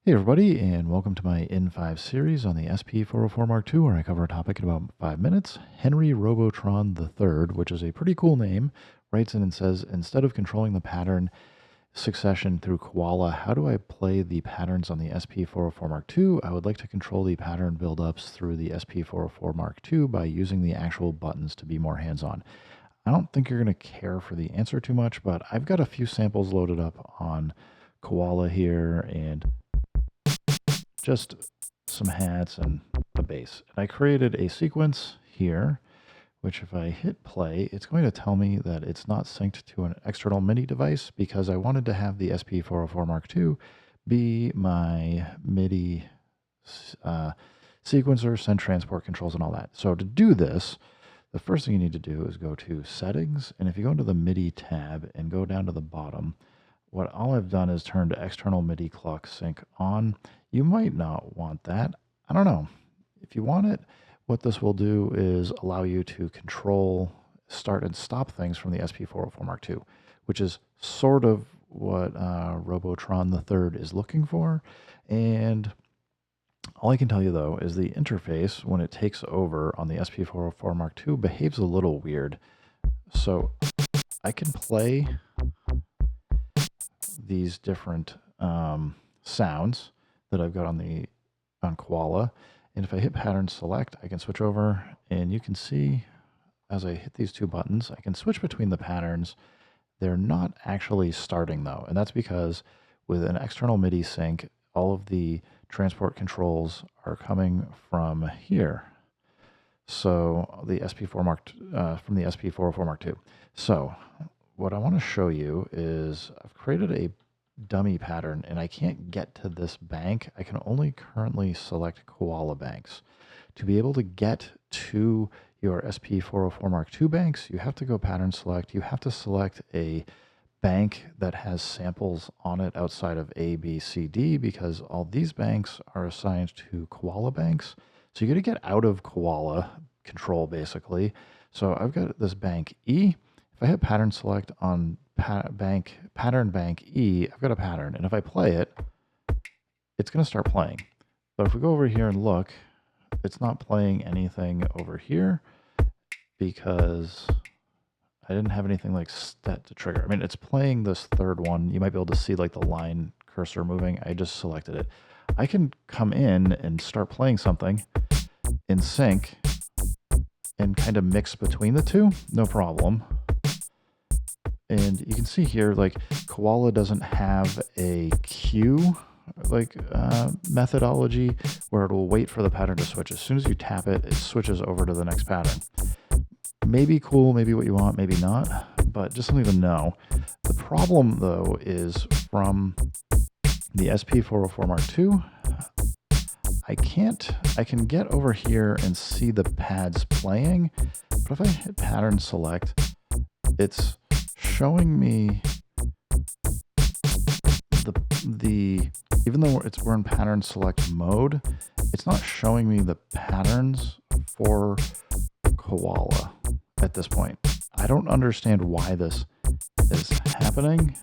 Hey everybody, and welcome to my N5 series on the SP404 Mark II, where I cover a topic in about 5 minutes. Henry Robotron III, which is a pretty cool name, writes in and says, instead of controlling the pattern succession through Koala, how do I play the patterns on the SP404 Mark II? I would like to control the pattern buildups through the SP404 Mark II by using the actual buttons to be more hands-on. I don't think you're going to care for the answer too much, but I've got a few samples loaded up on Koala here, and just some hats and a bass. And I created a sequence here, which if I hit play, it's going to tell me that it's not synced to an external MIDI device because I wanted to have the SP404 Mark II be my MIDI sequencer, send transport controls and all that. So to do this, the first thing you need to do is go to settings. And if you go into the MIDI tab and go down to the bottom, what all I've done is turned external MIDI clock sync on. You might not want that. I don't know. If you want it, what this will do is allow you to control, start and stop things from the SP404 Mark II, which is sort of what Robotron III is looking for. And all I can tell you though is the interface, when it takes over on the SP404 Mark II, behaves a little weird. So I can play these different sounds that I've got on Koala, and if I hit pattern select, I can switch over, and you can see as I hit these two buttons, I can switch between the patterns. They're not actually starting though, and that's because with an external MIDI sync, all of the transport controls are coming from here. So the SP4 Mark from the SP404 Mark II. So what I want to show you is I've created a dummy pattern and I can't get to this bank. I can only currently select Koala banks. To be able to get to your SP404 Mark II banks, you have to go pattern select. You have to select a bank that has samples on it outside of A, B, C, D, because all these banks are assigned to Koala banks. So you got to get out of Koala control basically. So I've got this bank E. If I hit pattern select on pattern bank E, I've got a pattern. And if I play it, it's going to start playing. But if we go over here and look, it's not playing anything over here because I didn't have anything like set to trigger. I mean, it's playing this third one. You might be able to see like the line cursor moving. I just selected it. I can come in and start playing something in sync and kind of mix between the two, no problem. And you can see here, like Koala doesn't have a cue like methodology where it will wait for the pattern to switch. As soon as you tap it, it switches over to the next pattern. Maybe cool, maybe what you want, maybe not, but just something to know. The problem though is from the SP404 Mark II, I can get over here and see the pads playing, but if I hit pattern select, it's showing me the even though we're in pattern select mode, it's not showing me the patterns for Koala at this point. I don't understand why this is happening,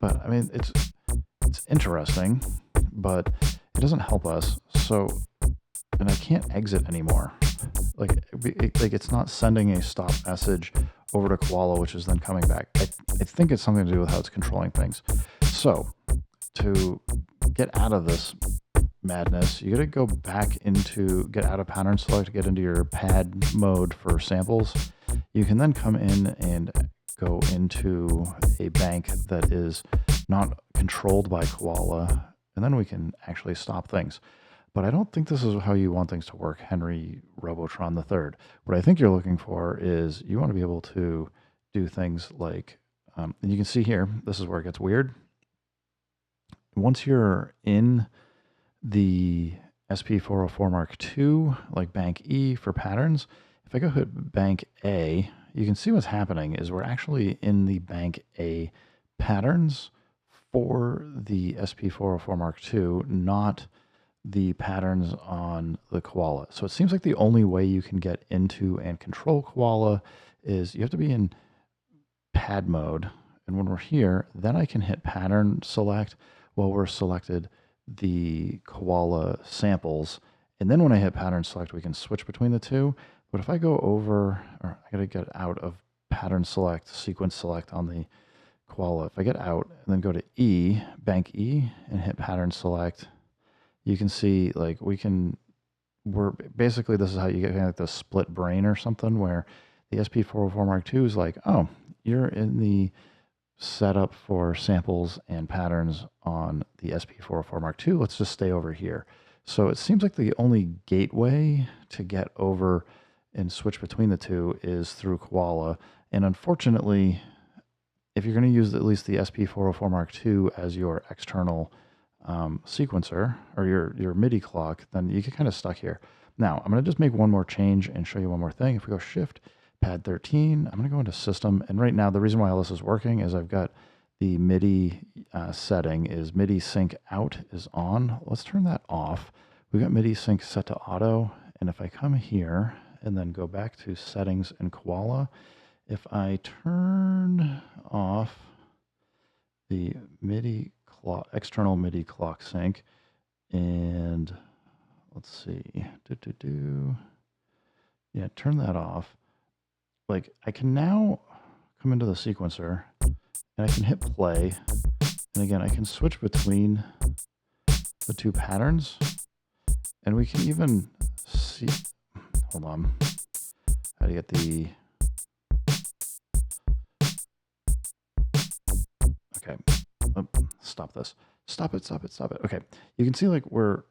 but I mean it's interesting, but it doesn't help us. So, and I can't exit anymore. Like it's not sending a stop message over to Koala, which is then coming back. I think it's something to do with how it's controlling things. So to get out of this madness, you got to go back into, get out of pattern select, get into your pad mode for samples. You can then come in and go into a bank that is not controlled by Koala, and then we can actually stop things. But I don't think this is how you want things to work, Henry Robotron III. What I think you're looking for is you want to be able to do things like, and you can see here, this is where it gets weird. Once you're in the SP404 Mark II, like bank E for patterns, if I go hit bank A, you can see what's happening is we're actually in the bank A patterns for the SP404 Mark II, not the patterns on the Koala. So it seems like the only way you can get into and control Koala is you have to be in pad mode. And when we're here, then I can hit pattern select. well, we're selected the Koala samples. And then when I hit pattern select, we can switch between the two. But if I go over, or I got to get out of pattern select, sequence select on the Koala. If I get out and then go to E, bank E, and hit pattern select, you can see like we're basically, this is how you get kind of like the split brain or something, where the SP404 Mark II is like, oh, you're in the setup for samples and patterns on the SP404 Mark II. Let's just stay over here. So it seems like the only gateway to get over and switch between the two is through Koala. And unfortunately, if you're going to use at least the SP404 Mark II as your external sequencer or your MIDI clock, then you get kind of stuck here. Now, I'm going to just make one more change and show you one more thing. If we go Shift, Pad 13, I'm going to go into System. And right now, the reason why all this is working is I've got the MIDI setting is MIDI sync out is on. Let's turn that off. We've got MIDI sync set to auto. And if I come here and then go back to settings in Koala, if I turn off the MIDI clock, external MIDI clock sync, and let's see, yeah, turn that off. Like I can now come into the sequencer and I can hit play. And again, I can switch between the two patterns and we can even see, hold on, how to get the, okay, oh, stop this. Stop it. Okay, you can see like we're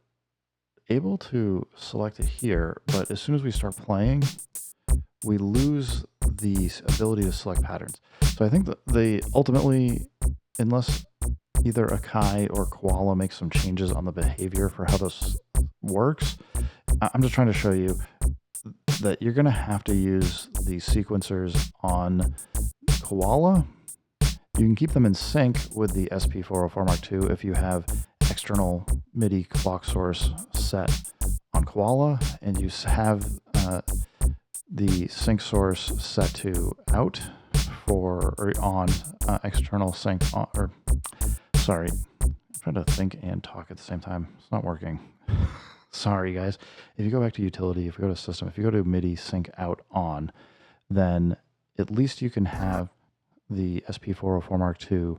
able to select it here, but as soon as we start playing, we lose the ability to select patterns. So I think that they ultimately, unless either Akai or Koala makes some changes on the behavior for how this works, I'm just trying to show you that you're going to have to use the sequencers on Koala. You can keep them in sync with the SP404 Mark II if you have external MIDI clock source set on Koala and you have the sync source set to out for or on external sync on, or sorry, I'm trying to think and talk at the same time. It's not working. Sorry guys. If you go back to utility, if you go to system, if you go to MIDI sync out on, then at least you can have the SP404 Mark II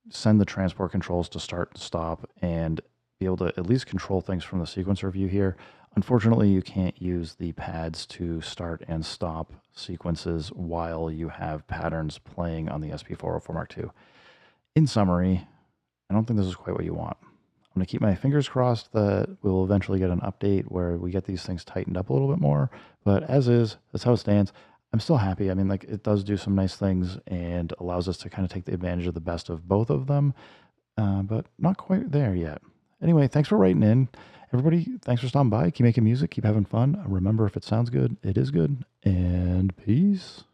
send the transport controls to start and stop and be able to at least control things from the sequencer view here. Unfortunately, you can't use the pads to start and stop sequences while you have patterns playing on the SP404 Mark II. In summary, I don't think this is quite what you want. I'm going to keep my fingers crossed that we'll eventually get an update where we get these things tightened up a little bit more, but as is, that's how it stands. I'm still happy. I mean, like, it does do some nice things and allows us to kind of take the advantage of the best of both of them, but not quite there yet. Anyway, thanks for writing in. Everybody, thanks for stopping by. Keep making music. Keep having fun. Remember, if it sounds good, it is good. And peace.